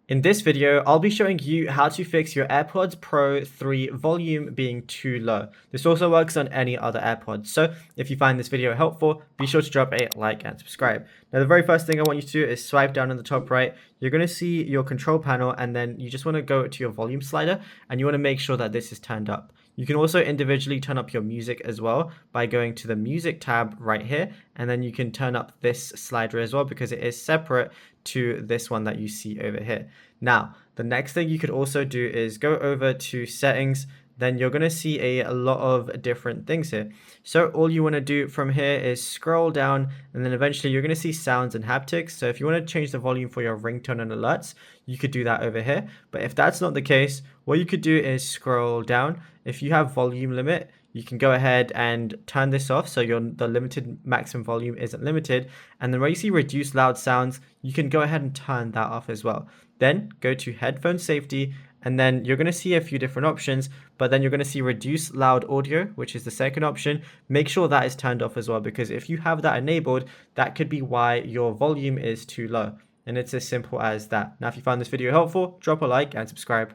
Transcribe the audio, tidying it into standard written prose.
In this video, I'll be showing you how to fix your AirPods Pro 3 volume being too low. This also works on any other AirPods. So if you find this video helpful, be sure to drop a like and subscribe. Now, the very first thing I want you to do is swipe down in the top right. You're going to see your control panel, and then you just want to go to your volume slider, and you want to make sure that this is turned up. You can also individually turn up your music as well by going to the music tab right here, and then you can turn up this slider as well because it is separate to this one that you see over here. Now, the next thing you could also do is go over to settings. Then you're going to see a lot of different things here. So all you want to do from here is scroll down, and then eventually you're going to see sounds and haptics. So if you want to change the volume for your ringtone and alerts, you could do that over here. But if that's not the case, what you could do is scroll down. If you have volume limit, you can go ahead and turn this off so the limited maximum volume isn't limited. And then where you see reduce loud sounds, you can go ahead and turn that off as well. Then go to headphone safety, and then you're going to see a few different options, but then you're going to see reduce loud audio, which is the second option. Make sure that is turned off as well, because if you have that enabled, that could be why your volume is too low. And it's as simple as that. Now, if you found this video helpful, drop a like and subscribe.